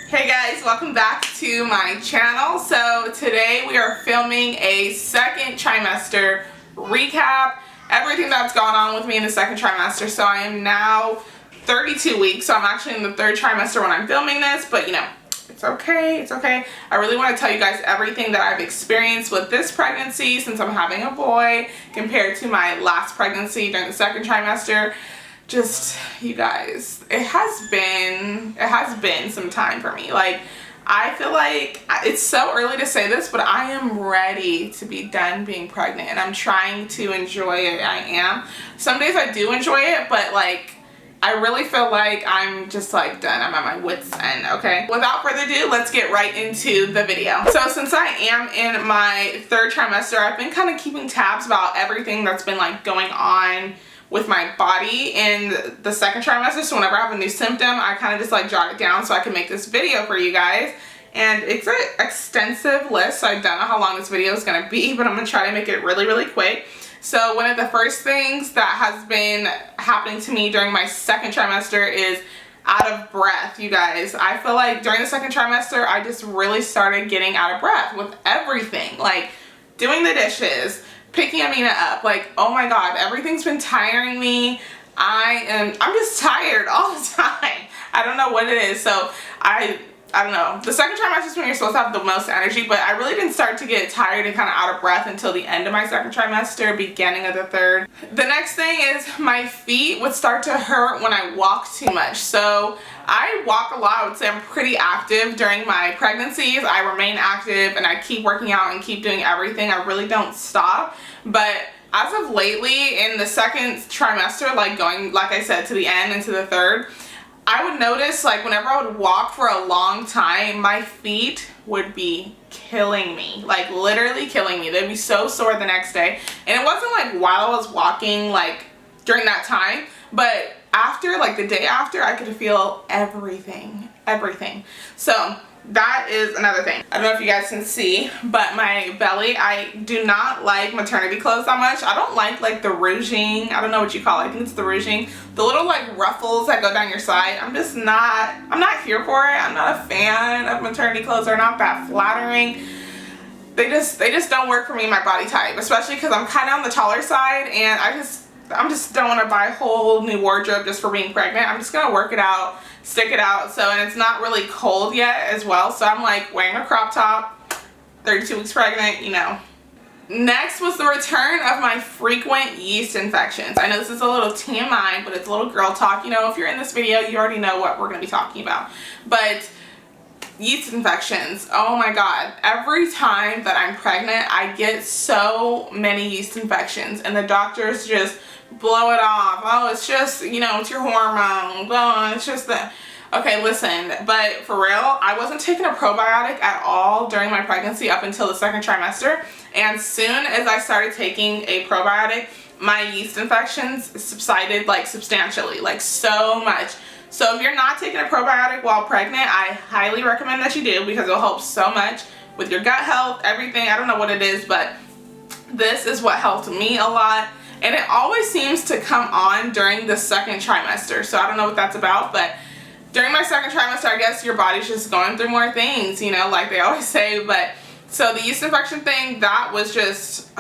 Hey guys, welcome back to my channel. So today we are filming a second trimester recap, everything that's gone on with me in the second trimester. So I am now 32 weeks, so I'm actually in the third trimester when I'm filming this, but you know, it's okay, it's okay. I really want to tell you guys everything that I've experienced with this pregnancy since I'm having a boy compared to my last pregnancy during the second trimester. Just, you guys, it has been some time for me. Like, I feel like it's so early to say this, but I am ready to be done being pregnant and I'm trying to enjoy it. I am. Some days I do enjoy it, but like, I really feel like I'm just like done. I'm at my wit's end, okay? Without further ado, let's get right into the video. So since I am in my third trimester, I've been kind of keeping tabs about everything that's been like going on with my body in the second trimester. So whenever I have a new symptom, I kind of just like jot it down so I can make this video for you guys. And it's an extensive list, so I don't know how long this video is going to be, but I'm going to try to make it really, really quick. So one of the first things that has been happening to me during my second trimester is out of breath, you guys. I feel like during the second trimester, I just really started getting out of breath with everything, like doing the dishes, picking Amina up, like, oh my god, everything's been tiring me. I'm just tired all the time. I don't know what it is. So I don't know. The second trimester is when you're supposed to have the most energy, but I really didn't start to get tired and kind of out of breath until the end of my second trimester, beginning of the third. The next thing is my feet would start to hurt when I walk too much. So I walk a lot. I would say I'm pretty active during my pregnancies. I remain active and I keep working out and keep doing everything. I really don't stop. But as of lately in the second trimester, like going, like I said, to the end into the third, I would notice like whenever I would walk for a long time, my feet would be killing me, like literally killing me. They'd be so sore the next day. And it wasn't like while I was walking like during that time, but after, like the day after, I could feel everything. So that is another thing. I don't know if you guys can see, but my belly, I do not like maternity clothes that much. I don't like the ruching. I don't know what you call it. I think it's the ruching. The little like ruffles that go down your side. I'm not here for it. I'm not a fan of maternity clothes. They're not that flattering. They just don't work for me, my body type, especially because I'm kind of on the taller side and I just don't want to buy a whole new wardrobe just for being pregnant. I'm just gonna work it out, stick it out. So, and it's not really cold yet as well, so I'm like wearing a crop top, 32 weeks pregnant, you know. Next was the return of my frequent yeast infections. I know this is a little TMI, but it's a little girl talk. You know, if you're in this video, you already know what we're gonna be talking about. But yeast infections, oh my god, every time that I'm pregnant I get so many yeast infections and the doctors just blow it off. Oh, it's just, you know, it's your hormones. Oh, it's just the okay, listen, but for real, I wasn't taking a probiotic at all during my pregnancy up until the second trimester, and soon as I started taking a probiotic, my yeast infections subsided like substantially, like so much. So if you're not taking a probiotic while pregnant, I highly recommend that you do because it'll help so much with your gut health, everything. I don't know what it is, but this is what helped me a lot. And it always seems to come on during the second trimester. So I don't know what that's about, but during my second trimester, I guess your body's just going through more things, you know, like they always say. But so the yeast infection thing, that was just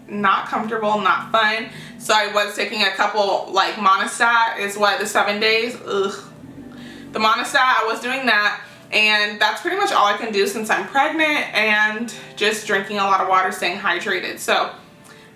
not comfortable, not fun. So I was taking a couple, like Monistat is what, the 7 days? Ugh. The Monistat, I was doing that. And that's pretty much all I can do since I'm pregnant, and just drinking a lot of water, staying hydrated. So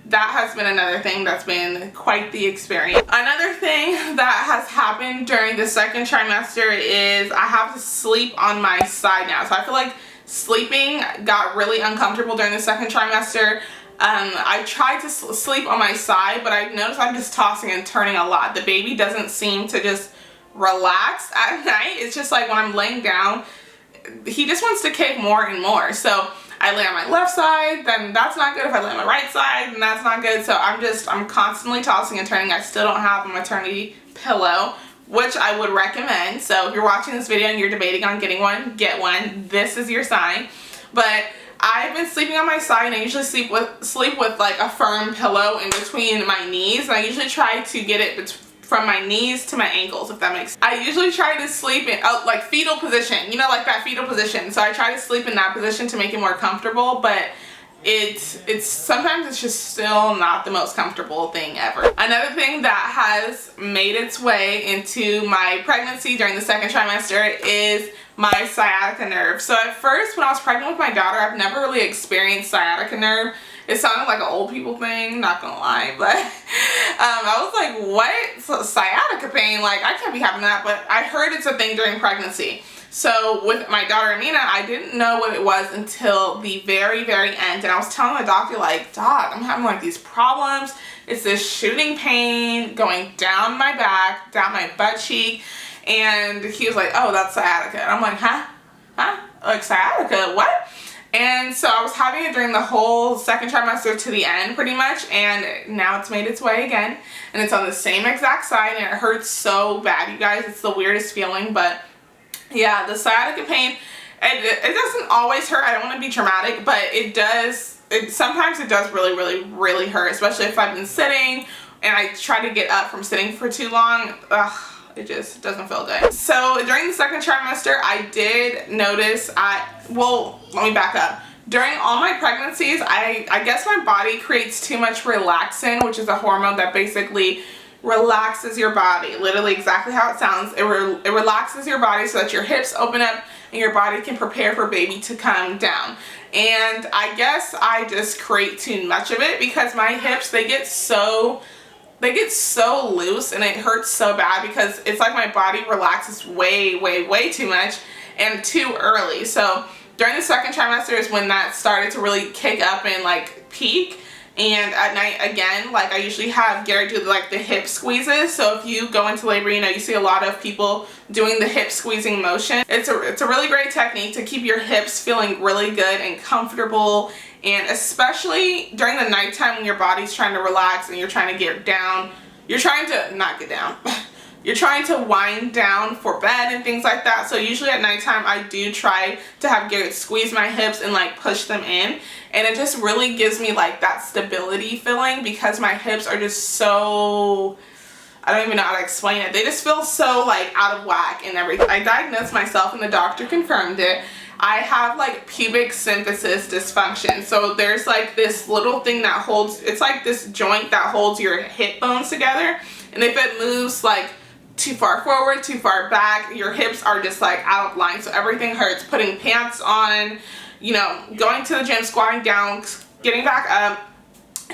that has been another thing that's been quite the experience. Another thing that has happened during the second trimester is I have to sleep on my side now. So I feel like sleeping got really uncomfortable during the second trimester. I tried to sleep on my side, but I noticed I'm just tossing and turning a lot. The baby doesn't seem to just relax at night. It's just like when I'm laying down, he just wants to kick more and more. So I lay on my left side, then that's not good. If I lay on my right side, then that's not good. So I'm constantly tossing and turning. I still don't have a maternity pillow, which I would recommend. So if you're watching this video and you're debating on getting one, get one. This is your sign. But I've been sleeping on my side, and I usually sleep with like a firm pillow in between my knees. And I usually try to get it from my knees to my ankles, if that makes sense. I usually try to sleep in like fetal position, you know, like that fetal position. So I try to sleep in that position to make it more comfortable, but it's sometimes it's just still not the most comfortable thing ever. Another thing that has made its way into my pregnancy during the second trimester is my sciatica nerve. So at first, when I was pregnant with my daughter, I've never really experienced sciatica nerve. It sounded like an old people thing, not gonna lie, but I was like, what? So sciatica pain? Like, I can't be having that, but I heard it's a thing during pregnancy. So with my daughter Amina, I didn't know what it was until the very, very end. And I was telling my doctor, like, Doc, I'm having like these problems. It's this shooting pain going down my back, down my butt cheek. And he was like, oh, that's sciatica. And I'm like, huh? Like sciatica, what? And so I was having it during the whole second trimester to the end pretty much, and now it's made its way again. And it's on the same exact side, and it hurts so bad, you guys. It's the weirdest feeling, but yeah, the sciatica pain, it doesn't always hurt. I don't want to be dramatic, but it does. Sometimes it does really, really, really hurt, especially if I've been sitting and I try to get up from sitting for too long. Ugh, it just doesn't feel good. So during the second trimester, I did notice well, let me back up. During all my pregnancies, I guess my body creates too much relaxin, which is a hormone that basically relaxes your body. Literally exactly how it sounds. It relaxes your body so that your hips open up and your body can prepare for baby to come down. And I guess I just create too much of it because my hips, they get so loose and it hurts so bad because it's like my body relaxes way, way, way too much and too early. So during the second trimester is when that started to really kick up and like peak. And at night, again, like I usually have Garrett do like the hip squeezes. So if you go into labor, you know, you see a lot of people doing the hip squeezing motion. It's a really great technique to keep your hips feeling really good and comfortable. And especially during the nighttime when your body's trying to relax and you're trying to get down, you're trying to not get down. You're trying to wind down for bed and things like that. So usually at nighttime, I do try to have Garrett squeeze my hips and like push them in. And it just really gives me like that stability feeling because my hips are just so, I don't even know how to explain it. They just feel so like out of whack and everything. I diagnosed myself and the doctor confirmed it. I have like pubic symphysis dysfunction. So there's like this little thing that holds, it's like this joint that holds your hip bones together. And if it moves like too far forward, too far back, your hips are just like out of line. So everything hurts. Putting pants on, you know, going to the gym, squatting down, getting back up.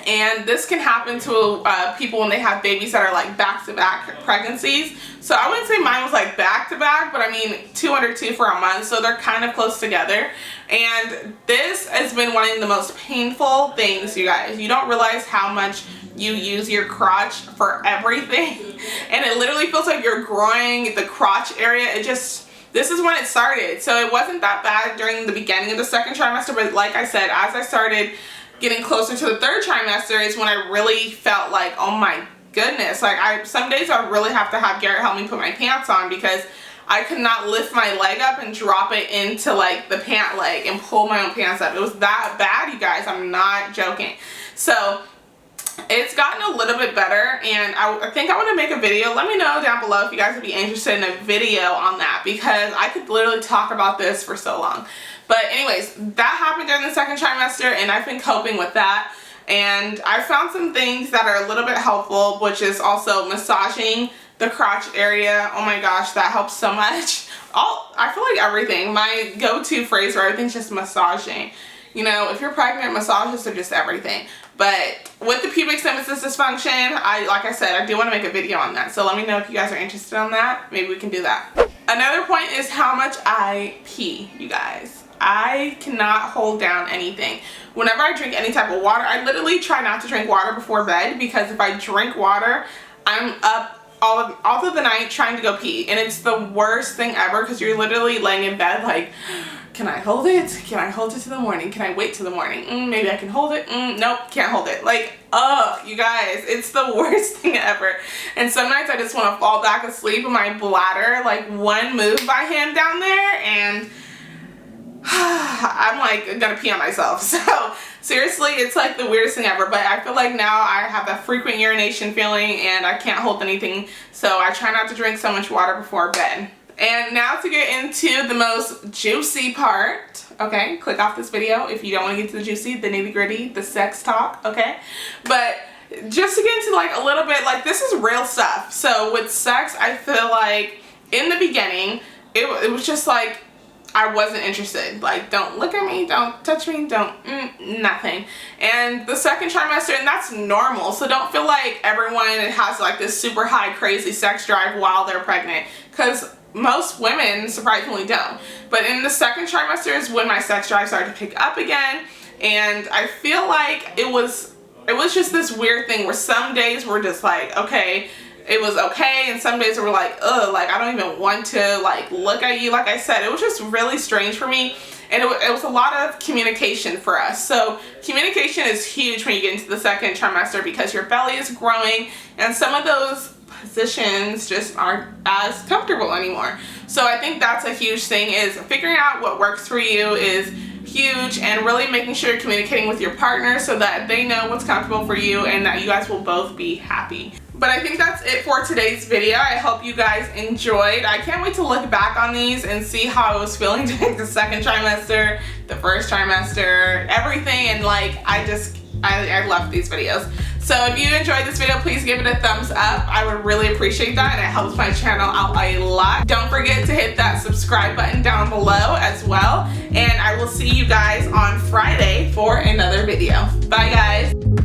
And this can happen to people when they have babies that are like back-to-back pregnancies. So I wouldn't say mine was like back-to-back, but I mean 2 under 2 for a month. So they're kind of close together. And this has been one of the most painful things, you guys. You don't realize how much you use your crotch for everything. And it literally feels like you're growing the crotch area. This is when it started. So it wasn't that bad during the beginning of the second trimester, but like I said, as I started getting closer to the third trimester is when I really felt like, oh my goodness, like some days I really have to have Garrett help me put my pants on because I could not lift my leg up and drop it into like the pant leg and pull my own pants up. It was that bad, you guys. I'm not joking. So it's gotten a little bit better, and I think I want to make a video. Let me know down below if you guys would be interested in a video on that because I could literally talk about this for so long. But anyways, that happened during the second trimester and I've been coping with that. And I found some things that are a little bit helpful, which is also massaging the crotch area. Oh my gosh, that helps so much. I feel like everything. My go-to phrase for everything's just massaging. You know, if you're pregnant, massages are just everything. But with the pubic symphysis dysfunction, like I said, I do want to make a video on that. So let me know if you guys are interested on that. Maybe we can do that. Another point is how much I pee, you guys. I cannot hold down anything. Whenever I drink any type of water, I literally try not to drink water before bed because if I drink water, I'm up all through the night trying to go pee. And it's the worst thing ever because you're literally laying in bed like, can I hold it? Can I hold it to the morning? Can I wait till the morning? Maybe I can hold it. Nope, can't hold it. Like, ugh, you guys, it's the worst thing ever. And some nights I just want to fall back asleep in my bladder, like one move by him down there, and I'm like gonna pee on myself. So Seriously, it's like the weirdest thing ever, but I feel like now I have a frequent urination feeling and I can't hold anything, so I try not to drink so much water before bed. And now to get into the most juicy part, okay? Click off this video if you don't want to get to the juicy, the nitty gritty, the sex talk, okay? But just to get into like a little bit, like this is real stuff. So with sex, I feel like in the beginning, it was just like, I wasn't interested. Like, don't look at me, don't touch me, don't, nothing. And the second trimester, and that's normal. So don't feel like everyone has like this super high crazy sex drive while they're pregnant. Because most women surprisingly don't. But in the second trimester is when my sex drive started to pick up again. And I feel like it was just this weird thing where some days were just like, okay, it was okay, and some days were like, ugh, like I don't even want to like look at you. Like I said, it was just really strange for me, and it was a lot of communication for us. So communication is huge when you get into the second trimester because your belly is growing and some of those positions just aren't as comfortable anymore. So I think that's a huge thing, is figuring out what works for you is huge, and really making sure you're communicating with your partner so that they know what's comfortable for you and that you guys will both be happy. But I think that's it for today's video. I hope you guys enjoyed. I can't wait to look back on these and see how I was feeling during the second trimester, the first trimester, everything, and like I love these videos. So if you enjoyed this video, please give it a thumbs up. I would really appreciate that, and it helps my channel out a lot. Don't forget to hit that subscribe button down below as well, and I will see you guys on Friday for another video. Bye guys.